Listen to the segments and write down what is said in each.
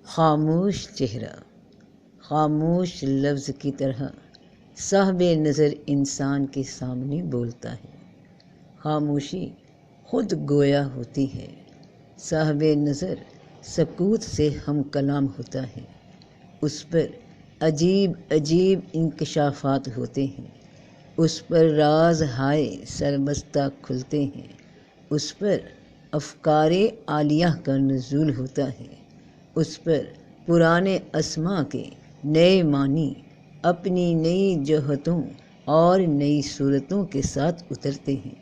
خاموش چہرہ، خاموش لفظ کی طرح صاحب نظر انسان کے سامنے بولتا ہے۔ خاموشی خود گویا ہوتی ہے، صاحب نظر سکوت سے ہم کلام ہوتا ہے۔ اس پر عجیب عجیب انکشافات ہوتے ہیں، اس پر راز ہائے سربستہ کھلتے ہیں، اس پر افکار عالیہ کا نزول ہوتا ہے، اس پر پرانے اسماء کے نئے معنی اپنی نئی جہتوں اور نئی صورتوں کے ساتھ اترتے ہیں۔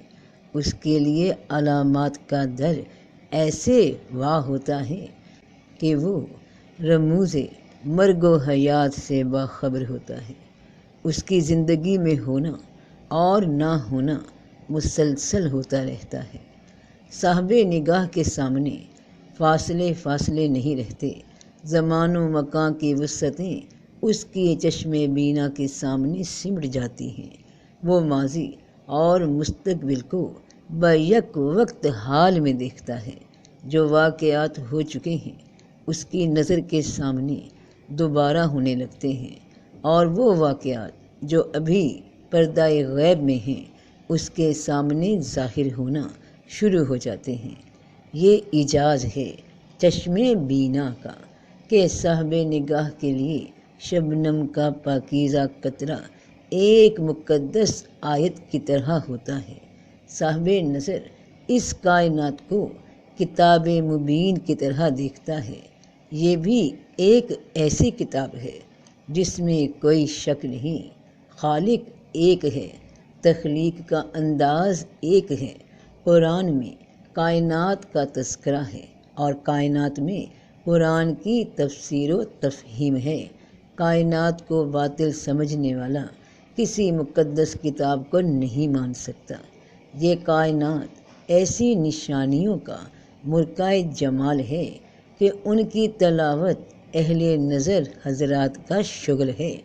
اس کے لیے علامات کا در ایسے واہ ہوتا ہے کہ وہ رموز مرگ و حیات سے باخبر ہوتا ہے۔ اس کی زندگی میں ہونا اور نہ ہونا مسلسل ہوتا رہتا ہے۔ صاحب نگاہ کے سامنے فاصلے فاصلے نہیں رہتے، زمان و مکان کی وسعتیں اس کی چشم بینا کے سامنے سمٹ جاتی ہیں۔ وہ ماضی اور مستقبل کو بیک وقت حال میں دیکھتا ہے۔ جو واقعات ہو چکے ہیں اس کی نظر کے سامنے دوبارہ ہونے لگتے ہیں، اور وہ واقعات جو ابھی پردہ غیب میں ہیں اس کے سامنے ظاہر ہونا شروع ہو جاتے ہیں۔ یہ اعجاز ہے چشم بینا کا کہ صاحب نگاہ کے لیے شبنم کا پاکیزہ قطرہ ایک مقدس آیت کی طرح ہوتا ہے۔ صاحب نظر اس کائنات کو کتاب مبین کی طرح دیکھتا ہے۔ یہ بھی ایک ایسی کتاب ہے جس میں کوئی شک نہیں، خالق ایک ہے، تخلیق کا انداز ایک ہے۔ قرآن میں کائنات کا تذکرہ ہے اور کائنات میں قرآن کی تفسیر و تفہیم ہے۔ کائنات کو باطل سمجھنے والا کسی مقدس کتاب کو نہیں مان سکتا۔ یہ کائنات ایسی نشانیوں کا مرقع جمال ہے کہ ان کی تلاوت اہل نظر حضرات کا شغل ہے۔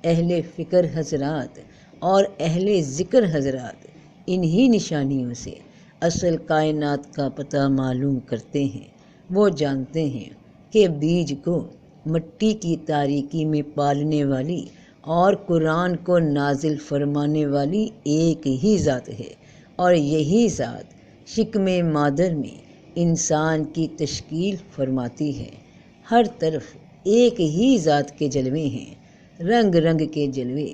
اہل فکر حضرات اور اہل ذکر حضرات انہی نشانیوں سے اصل کائنات کا پتہ معلوم کرتے ہیں۔ وہ جانتے ہیں کہ بیج کو مٹی کی تاریکی میں پالنے والی اور قرآن کو نازل فرمانے والی ایک ہی ذات ہے، اور یہی ذات شکم مادر میں انسان کی تشکیل فرماتی ہے۔ ہر طرف ایک ہی ذات کے جلوے ہیں، رنگ رنگ کے جلوے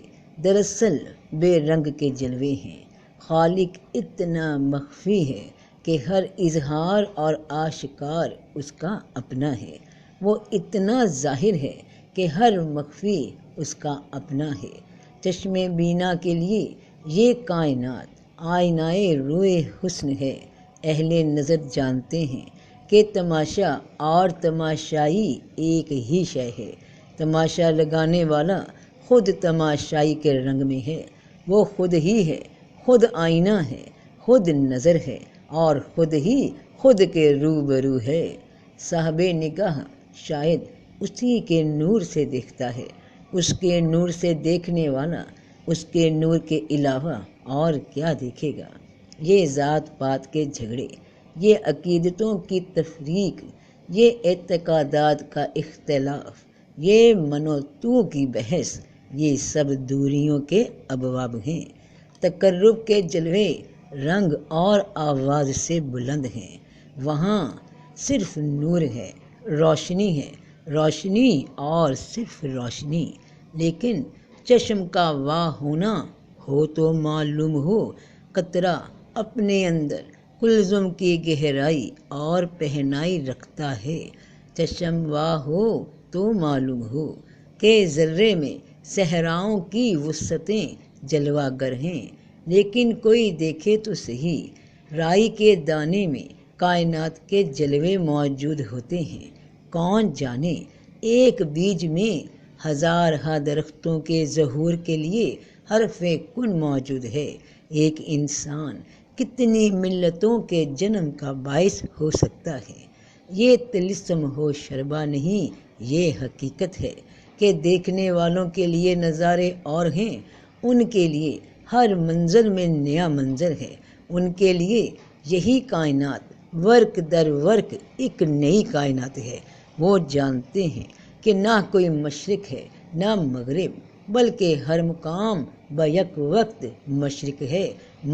دراصل بے رنگ کے جلوے ہیں۔ خالق اتنا مخفی ہے کہ ہر اظہار اور آشکار اس کا اپنا ہے۔ وہ اتنا ظاہر ہے کہ ہر مخفی اس کا اپنا ہے۔ چشم بینا کے لیے یہ کائنات آئینہ روئے حسن ہے۔ اہل نظر جانتے ہیں کہ تماشا اور تماشائی ایک ہی شے ہے۔ تماشا لگانے والا خود تماشائی کے رنگ میں ہے۔ وہ خود ہی ہے، خود آئینہ ہے، خود نظر ہے اور خود ہی خود کے روبرو ہے۔ صاحب نگاہ شاید اسی کے نور سے دیکھتا ہے۔ اس کے نور سے دیکھنے والا اس کے نور کے علاوہ اور کیا دیکھے گا؟ یہ ذات پات کے جھگڑے، یہ عقیدتوں کی تفریق، یہ اعتقادات کا اختلاف، یہ من و تو کی بحث، یہ سب دوریوں کے ابواب ہیں۔ تقرب کے جلوے رنگ اور آواز سے بلند ہیں۔ وہاں صرف نور ہے، روشنی ہے، روشنی اور صرف روشنی۔ لیکن چشم کا واہ ہونا ہو تو معلوم ہو قطرہ اپنے اندر کلزم کی گہرائی اور پہنائی رکھتا ہے۔ چشم واہ ہو تو معلوم ہو کہ ذرے میں صحراؤں کی وسعتیں جلوہ گر ہیں۔ لیکن کوئی دیکھے تو صحیح، رائی کے دانے میں کائنات کے جلوے موجود ہوتے ہیں۔ کون جانے ایک بیج میں ہزارہا درختوں کے ظہور کے لیے حرف کن موجود ہے۔ ایک انسان کتنی ملتوں کے جنم کا باعث ہو سکتا ہے۔ یہ طلسم ہو شربہ نہیں، یہ حقیقت ہے کہ دیکھنے والوں کے لیے نظارے اور ہیں، ان کے لیے ہر منظر میں نیا منظر ہے۔ ان کے لیے یہی کائنات ورق در ورق ایک نئی کائنات ہے۔ وہ جانتے ہیں کہ نہ کوئی مشرق ہے نہ مغرب، بلکہ ہر مقام بیک وقت مشرق ہے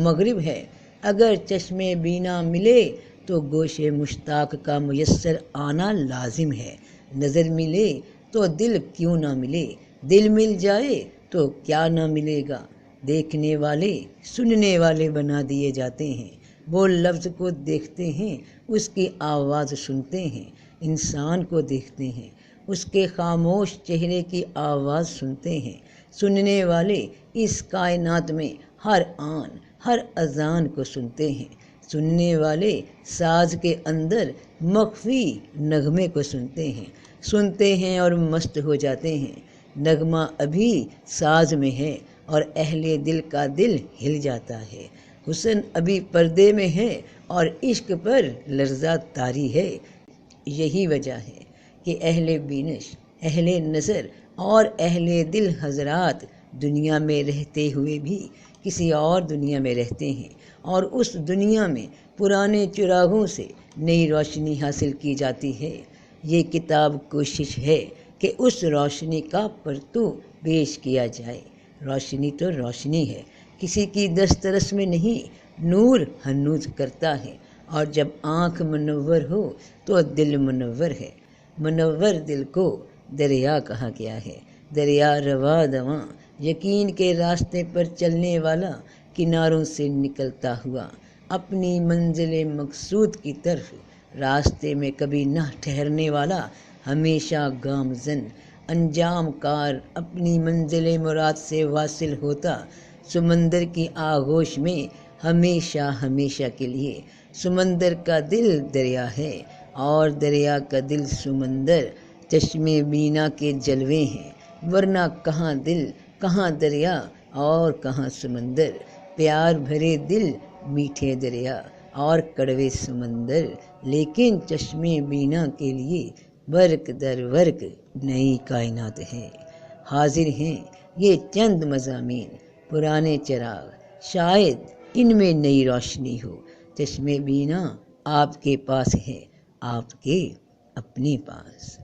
مغرب ہے۔ اگر چشم بینا ملے تو گوش مشتاق کا میسر آنا لازم ہے، نظر ملے تو دل کیوں نہ ملے، دل مل جائے تو کیا نہ ملے گا۔ دیکھنے والے سننے والے بنا دیے جاتے ہیں، وہ لفظ کو دیکھتے ہیں اس کی آواز سنتے ہیں، انسان کو دیکھتے ہیں اس کے خاموش چہرے کی آواز سنتے ہیں۔ سننے والے اس کائنات میں ہر آن ہر اذان کو سنتے ہیں، سننے والے ساز کے اندر مخفی نغمے کو سنتے ہیں اور مست ہو جاتے ہیں۔ نغمہ ابھی ساز میں ہے اور اہل دل کا دل ہل جاتا ہے، حسن ابھی پردے میں ہے اور عشق پر لرزہ طاری ہے۔ یہی وجہ ہے کہ اہل بینش، اہل نظر اور اہل دل حضرات دنیا میں رہتے ہوئے بھی کسی اور دنیا میں رہتے ہیں، اور اس دنیا میں پرانے چراغوں سے نئی روشنی حاصل کی جاتی ہے۔ یہ کتاب کوشش ہے کہ اس روشنی کا پرتو پیش کیا جائے۔ روشنی تو روشنی ہے، کسی کی دسترس میں نہیں، نور ہنوز کرتا ہے، اور جب آنکھ منور ہو تو دل منور ہے۔ منور دل کو دریا کہا گیا ہے، دریا رواں دواں، یقین کے راستے پر چلنے والا، کناروں سے نکلتا ہوا اپنی منزل مقصود کی طرف، راستے میں کبھی نہ ٹھہرنے والا، ہمیشہ گامزن، انجام کار، اپنی منزل مراد سے واصل ہوتا، سمندر کی آغوش میں ہمیشہ ہمیشہ کے لیے۔ سمندر کا دل دریا ہے اور دریا کا دل سمندر، چشم بینا کے جلوے ہیں، ورنہ کہاں دل، کہاں دریا اور کہاں سمندر۔ پیار بھرے دل، میٹھے دریا اور کڑوے سمندر، لیکن چشم بینا کے لیے برق در برق نئی کائنات ہے۔ حاضر ہیں یہ چند مضامین، پرانے چراغ، شاید ان میں نئی روشنی ہو۔ چشم بینا آپ کے پاس ہے، آپ کے اپنے پاس۔